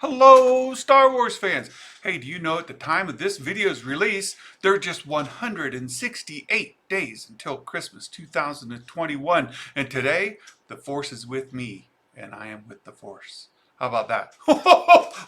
Hello, Star Wars fans! Hey, do you know at the time of this video's release, there are just 168 days until Christmas 2021. And today, the Force is with me, and I am with the Force. How about that?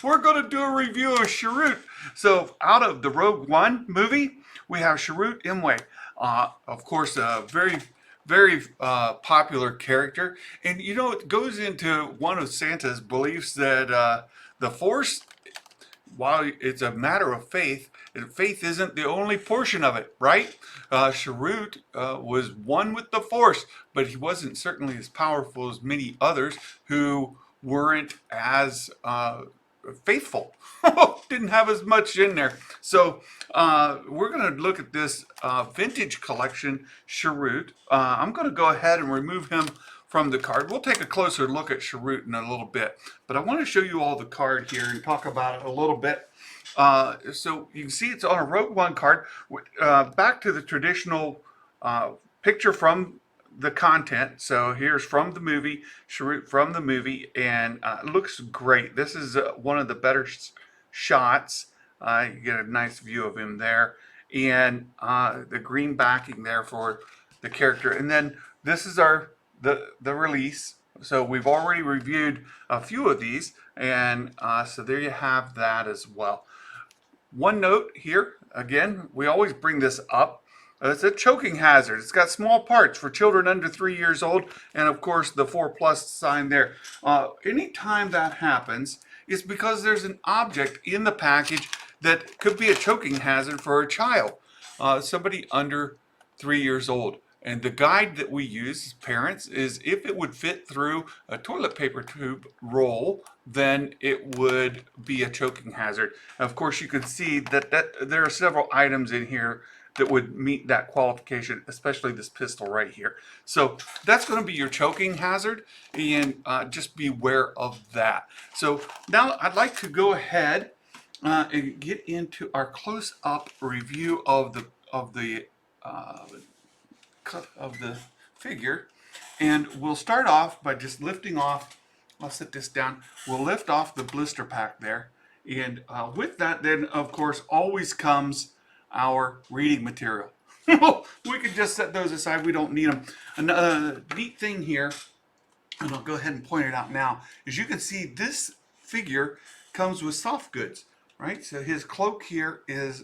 We're going to do a review of Chirrut. So, out of the Rogue One movie, we have Chirrut Imwe. Of course, a very popular character. And you know, it goes into one of Santa's beliefs that the Force, while it's a matter of faith, faith isn't the only portion of it, right? Chirrut was one with the Force, but he wasn't certainly as powerful as many others who weren't as faithful. Didn't have as much in there. So we're going to look at this vintage collection Chirrut. I'm going to go ahead and remove him from the card. We'll take a closer look at Chirrut in a little bit, but I want to show you all the card here and talk about it a little bit. So you can see it's on a Rogue One card. Back to the traditional picture from the content. So here's from the movie, Chirrut from the movie, and it looks great. This is one of the better shots. You get a nice view of him there, and the green backing there for the character. And then this is the release. So we've already reviewed a few of these, and so there you have that as well. One note here, again, we always bring this up. It's a choking hazard. It's got small parts for children under 3 years old, and of course the 4+ sign there. Anytime that happens, it's because there's an object in the package that could be a choking hazard for a child, somebody under 3 years old. And the guide that we use as parents is if it would fit through a toilet paper tube roll, then it would be a choking hazard. And of course, you can see that there are several items in here that would meet that qualification, especially this pistol right here. So that's going to be your choking hazard, and just be aware of that. So now I'd like to go ahead and get into our close-up review of the figure, and we'll start off by just lifting off. I'll set this down. We'll lift off the blister pack there, and with that, then of course always comes our reading material. We could just set those aside. We don't need them. Another neat thing here, and I'll go ahead and point it out now, is you can see this figure comes with soft goods, right? So his cloak here is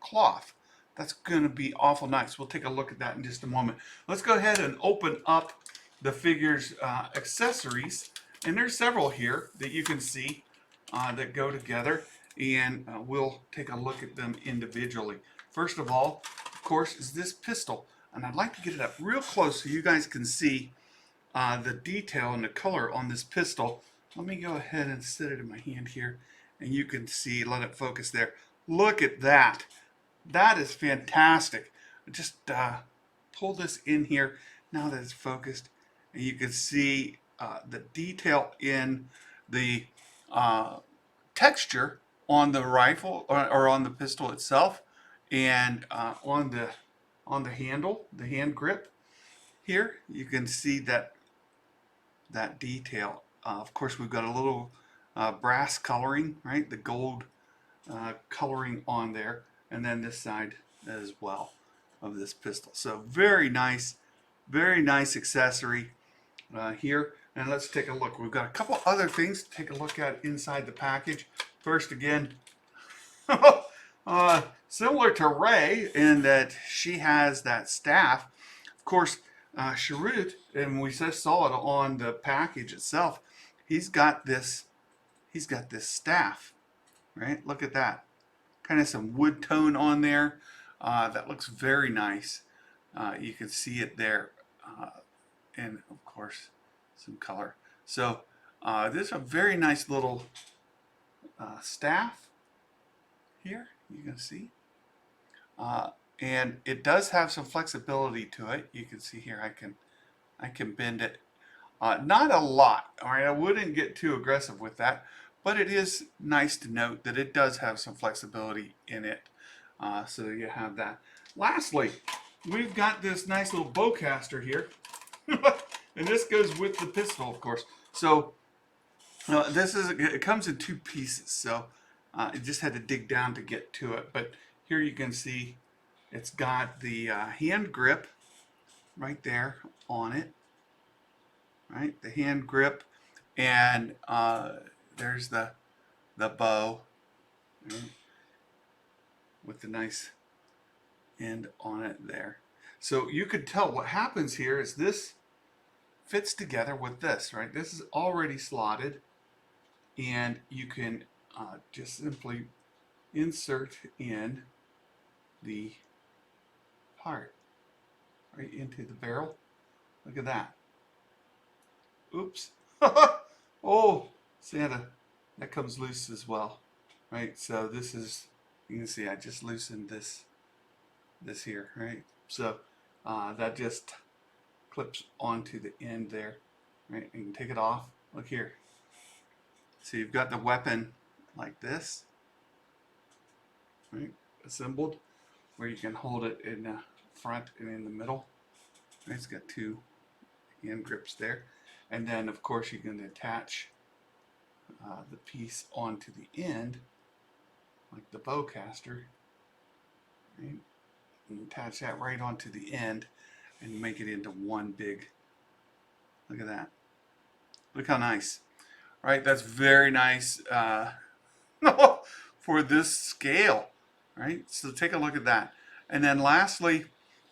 cloth. That's going to be awful nice. We'll take a look at that in just a moment. Let's go ahead and open up the figure's accessories. And there's several here that you can see that go together. And we'll take a look at them individually. First of all, of course, is this pistol. And I'd like to get it up real close so you guys can see the detail and the color on this pistol. Let me go ahead and set it in my hand here. And you can see, let it focus there. Look at that. That is fantastic. Just pull this in here now that it's focused, and you can see the detail in the texture on the rifle or on the pistol itself, and on the handle, the hand grip here. You can see that detail. Of course, we've got a little brass coloring, right? The gold coloring on there. And then this side as well of this pistol. So very nice accessory here. And let's take a look. We've got a couple other things to take a look at inside the package. First, again, similar to Rey in that she has that staff. Of course, Chirrut, and we just saw it on the package itself, he's got this staff, right? Look at that. Kind of some wood tone on there. That looks very nice. You can see it there. And of course, some color. So this is a very nice little staff here. You can see. And it does have some flexibility to it. You can see here I can bend it. Not a lot. All right, I wouldn't get too aggressive with that. But it is nice to note that it does have some flexibility in it. So you have that. Lastly, we've got this nice little bowcaster here. And this goes with the pistol, of course. So It comes in two pieces, so I just had to dig down to get to it. But here you can see it's got the hand grip right there on it, right? The hand grip, and there's the bow, right? With the nice end on it there. So you could tell what happens here is this fits together with this, right? This is already slotted, and you can just simply insert in the part right into the barrel. Look at that. Oops. Oh, Santa, that comes loose as well, right? So this is, you can see I just loosened this here, right? So that just clips onto the end there, right? You can take it off. Look here. So you've got the weapon like this, right? Assembled, where you can hold it in the front and in the middle. Right? It's got two hand grips there, and then of course you can attach the piece onto the end, like the bowcaster, right? And attach that right onto the end, and make it into one big. Look at that. Look how nice. All right, that's very nice for this scale. Right. So take a look at that, and then lastly,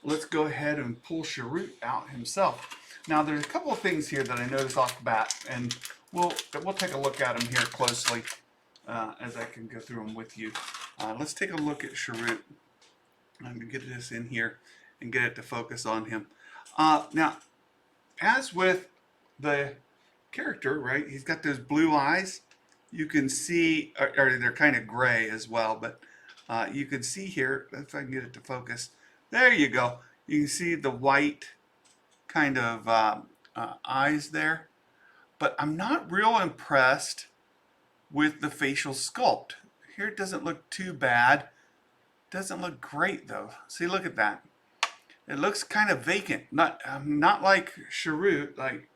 let's go ahead and pull Chirrut out himself. Now there's a couple of things here that I noticed off the bat, and we'll take a look at them here closely as I can go through them with you. Let's take a look at Chirrut. I'm going to get this in here and get it to focus on him. Now, as with the character, right, he's got those blue eyes. You can see, or they're kind of gray as well, but you can see here, if I can get it to focus, there you go. You can see the white kind of eyes there, but I'm not real impressed with the facial sculpt. Here it doesn't look too bad. Doesn't look great though. See, look at that. It looks kind of vacant. Not like Chirrut, like,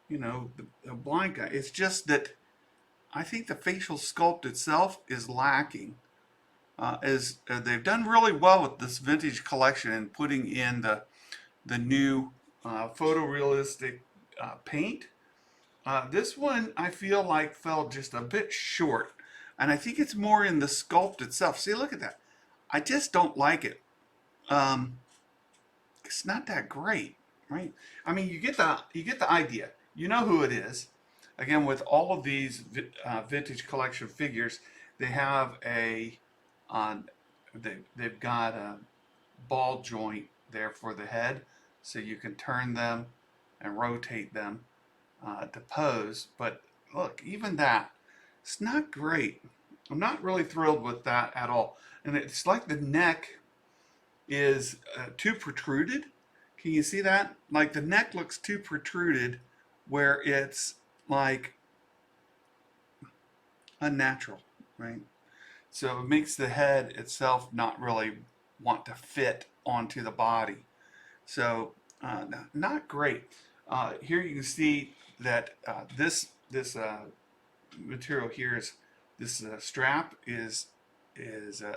you know, the blind guy. It's just that I think the facial sculpt itself is lacking. They've done really well with this vintage collection and putting in the new photorealistic paint. This one I feel like fell just a bit short, and I think it's more in the sculpt itself. See, look at that. I just don't like it. It's not that great, right? I mean, you get the idea. You know who it is. Again, with all of these vintage collection figures, they have they've got a ball joint there for the head, so you can turn them and rotate them to pose. But look, even that, it's not great. I'm not really thrilled with that at all. And it's like the neck is too protruded. Can you see that? Like the neck looks too protruded, where it's like unnatural, right? So it makes the head itself not really want to fit onto the body. So not great. Here you can see that this material here is this strap is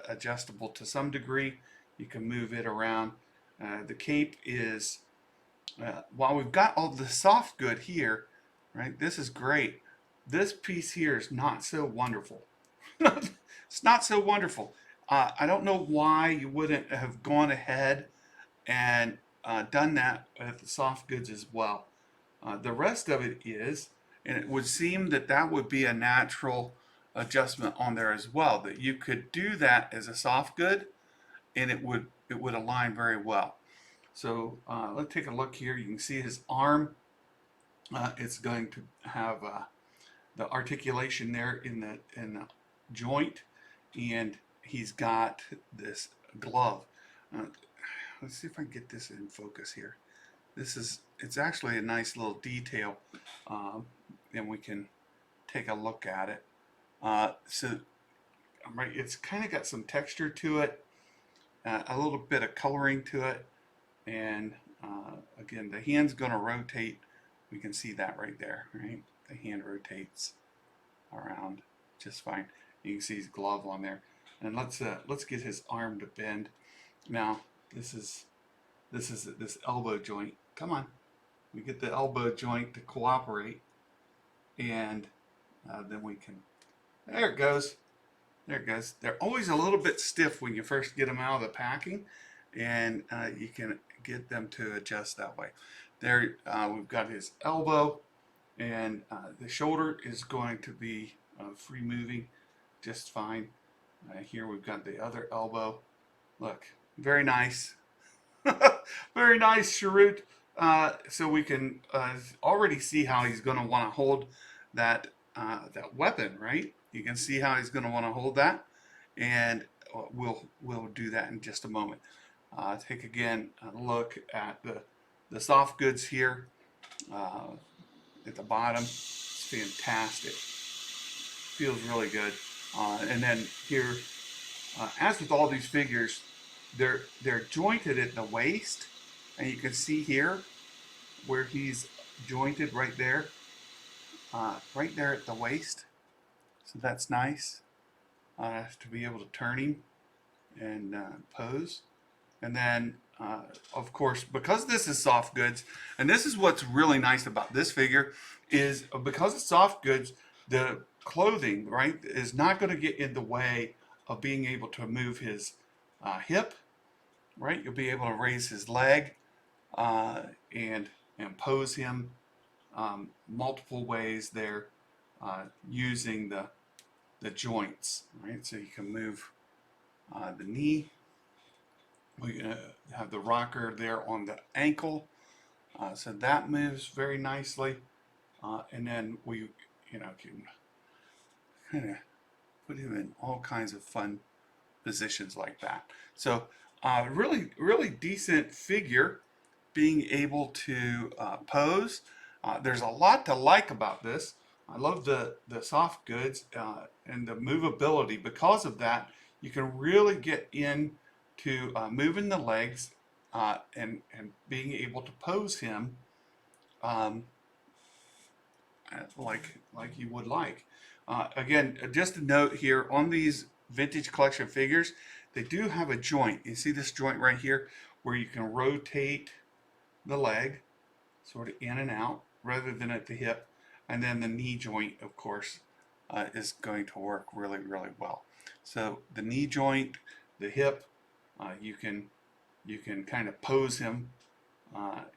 adjustable to some degree. You can move it around. The cape is while we've got all the soft good here, right? This is great. This piece here is not so wonderful. It's not so wonderful. I don't know why you wouldn't have gone ahead and done that with the soft goods as well. The rest of it is, and it would seem that that would be a natural adjustment on there as well, that you could do that as a soft good and it would align very well. So let's take a look here. You can see his arm. It's going to have the articulation there in the joint, and he's got this glove. Let's see if I can get this in focus here. It's actually a nice little detail, and we can take a look at it. So right, it's kind of got some texture to it, a little bit of coloring to it, and again, the hand's going to rotate. We can see that right there, right? The hand rotates. around just fine. You can see his glove on there. And let's get his arm to bend. Now this is this elbow joint. Come on, we get the elbow joint to cooperate, and then we can. There it goes. There it goes. They're always a little bit stiff when you first get them out of the packing, and you can get them to adjust that way. There, we've got his elbow, and the shoulder is going to be free moving just fine. Here we've got the other elbow. Look, very nice. Very nice, Chirrut. So we can already see how he's going to want to hold that that weapon, right? You can see how he's going to want to hold that, and we'll do that in just a moment. Take again a look at the soft goods here at the bottom. It's fantastic. Feels really good. And then here, as with all these figures, they're jointed at the waist, and you can see here where he's jointed right there at the waist. So that's nice to be able to turn him and pose. And then of course, because this is soft goods, and this is what's really nice about this figure, is because it's soft goods, the clothing, right, is not going to get in the way of being able to move his hip, right? You'll be able to raise his leg and pose him multiple ways there using the joints, right? So you can move the knee. We have the rocker there on the ankle, so that moves very nicely, and then we, can kind of put him in all kinds of fun positions like that. So really decent figure, being able to pose. There's a lot to like about this. I love the soft goods and the movability. Because of that, you can really get in to moving the legs and being able to pose him like you would like. Again, just a note here on these vintage collection figures, they do have a joint. You see this joint right here where you can rotate the leg sort of in and out rather than at the hip, and then the knee joint, of course, is going to work really well. So the knee joint, the hip, you can kind of pose him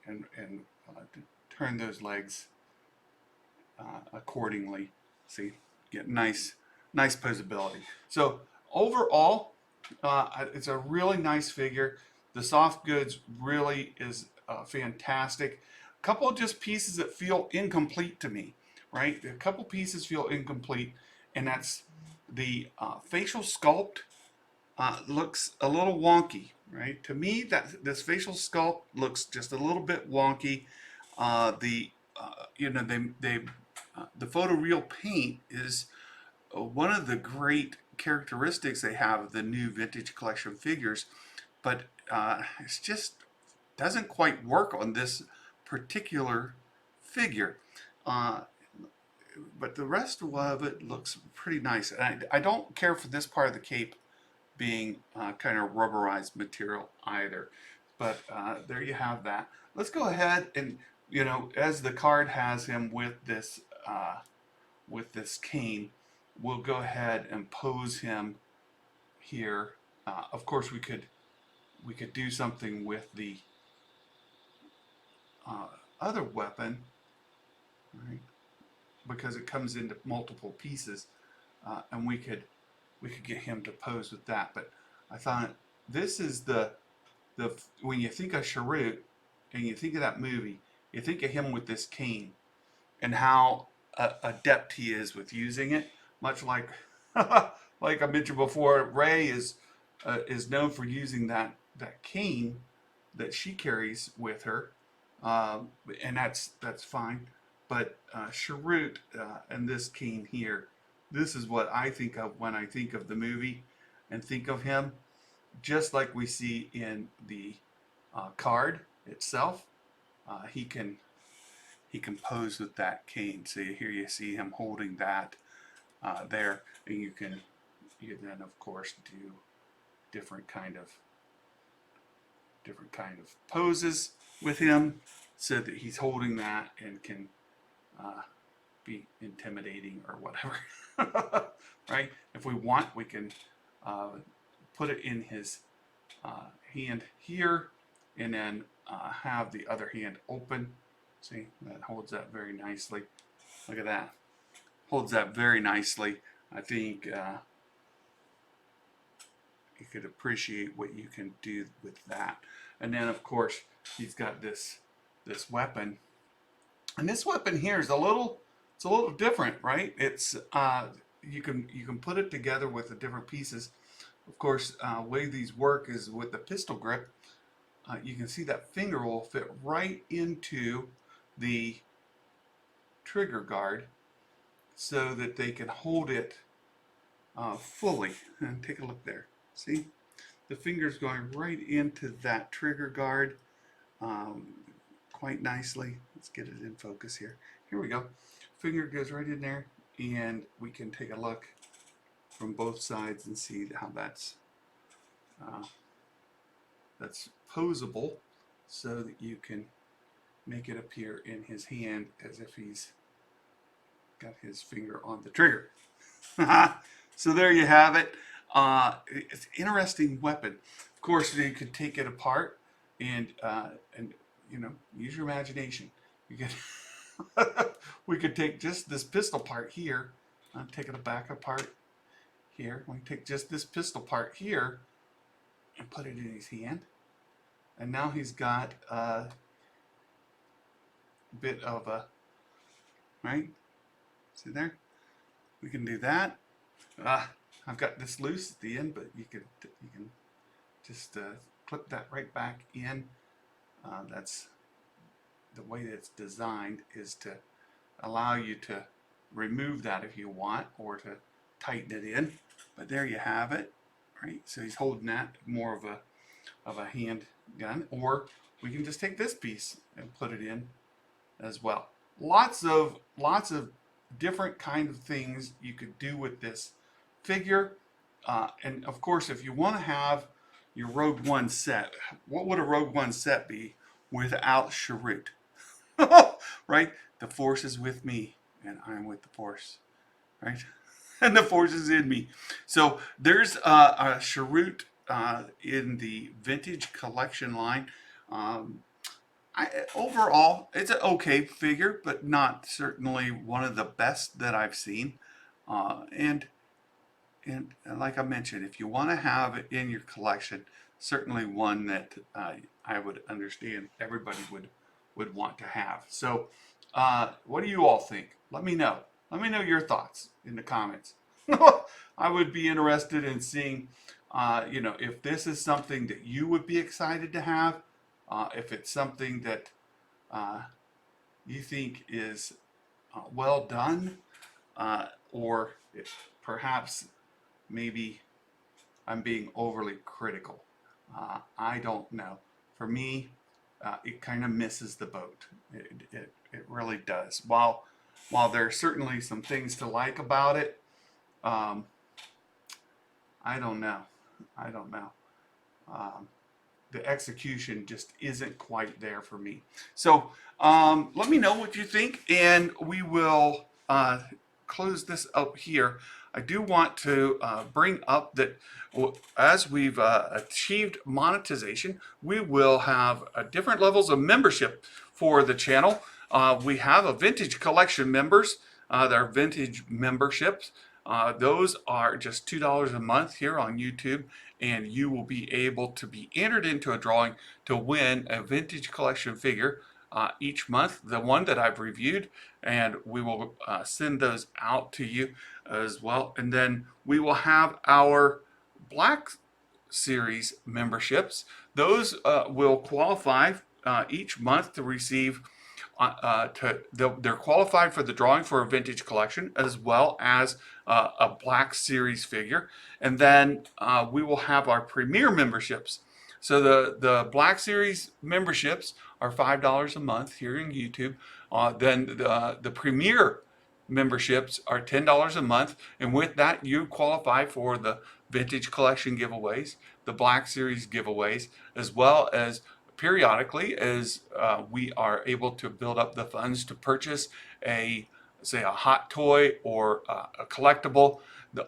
and turn those legs accordingly. See, get nice posability. So overall, it's a really nice figure. The soft goods really is fantastic. A couple of just pieces that feel incomplete to me, right? A couple pieces feel incomplete, and that's the facial sculpt looks a little wonky, right? To me, this facial sculpt looks just a little bit wonky. The photoreal paint is one of the great characteristics they have of the new vintage collection figures, but it just doesn't quite work on this particular figure. But the rest of it looks pretty nice. And I don't care for this part of the cape being kind of rubberized material either. But there you have that. Let's go ahead and, as the card has him with this cane, we'll go ahead and pose him here. Of course, we could do something with the other weapon, right? Because it comes into multiple pieces, and we could get him to pose with that. But I thought this is the when you think of Chirrut and you think of that movie, you think of him with this cane and how adept he is with using it. Much like like I mentioned before, Ray is known for using that cane that she carries with her, and that's fine. But Chirrut and this cane here, this is what I think of when I think of the movie and think of him, just like we see in the card itself. He can pose with that cane. So here you see him holding that there, and you can then of course do different kind of poses with him, so that he's holding that and can be intimidating or whatever. Right? If we want, we can put it in his hand here, and then have the other hand open. See, that holds that very nicely. Look at that. Holds that very nicely. I think you could appreciate what you can do with that. And then of course he's got this weapon, and this weapon here is a little different, right? It's you can put it together with the different pieces. Of course, way these work is with the pistol grip. You can see that finger will fit right into the trigger guard, so that they can hold it fully. And take a look there. See, the finger's going right into that trigger guard quite nicely. Let's get it in focus here. Here we go. Finger goes right in there, and we can take a look from both sides and see how that's posable, so that you can make it appear in his hand as if he's got his finger on the trigger. So there you have it. It's an interesting weapon. Of course, you could take it apart and you know, use your imagination. You could we could take just this pistol part here. Take it back apart here. We can take just this pistol part here and put it in his hand, and now he's got a bit of a, right? See there? We can do that. I've got this loose at the end, but you can just clip that right back in. That's the way that it's designed, is to allow you to remove that if you want, or to tighten it in. But there you have it, right? So he's holding that more of a handgun, or we can just take this piece and put it in as well. Lots of different kind of things you could do with this figure. And of course, if you want to have your Rogue One set, what would a Rogue One set be without Chirrut? Right? The Force is with me, and I'm with the Force, right? And the Force is in me. So there's a Chirrut in the vintage collection line. Overall, it's an okay figure, but not certainly one of the best that I've seen. And like I mentioned, if you want to have it in your collection, certainly one that I would understand everybody would want to have. So what do you all think? Let me know. Let me know your thoughts in the comments. I would be interested in seeing, you know, if this is something that you would be excited to have, if it's something that you think is well done, or if perhaps maybe I'm being overly critical. I don't know. For me, it kind of misses the boat. It really does. While there are certainly some things to like about it, I don't know. The execution just isn't quite there for me. So let me know what you think, and we will close this up here. I do want to bring up that as we've achieved monetization, we will have different levels of membership for the channel. We have a vintage collection members. They're vintage memberships. Those are just $2 a month here on YouTube, and you will be able to be entered into a drawing to win a vintage collection figure each month, the one that I've reviewed, and we will send those out to you as well. And then we will have our Black Series memberships. Those will qualify each month to receive they're qualified for the drawing for a vintage collection, as well as a Black Series figure. And then we will have our Premier memberships. So the Black Series memberships are $5 a month here in YouTube. Then the Premier memberships are $10 a month, and with that you qualify for the vintage collection giveaways, the Black Series giveaways, as well as periodically as we are able to build up the funds to purchase say a hot toy or a collectible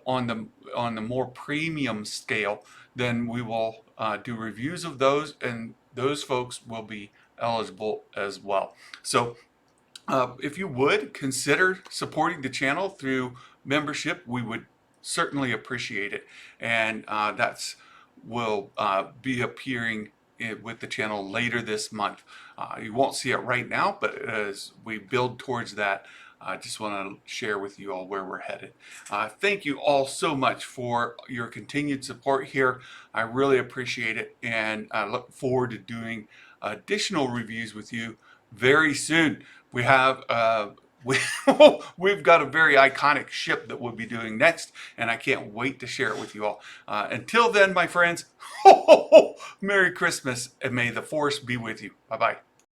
on the more premium scale, then we will do reviews of those, and those folks will be eligible as well. So if you would consider supporting the channel through membership, we would certainly appreciate it. And that's will be appearing with the channel later this month. You won't see it right now, but as we build towards that, I just want to share with you all where we're headed. Thank you all so much for your continued support here. I really appreciate it, and I look forward to doing additional reviews with you very soon. We have we've got a very iconic ship that we'll be doing next, and I can't wait to share it with you all. Until then, my friends, Merry Christmas, and may the Force be with you. Bye-bye.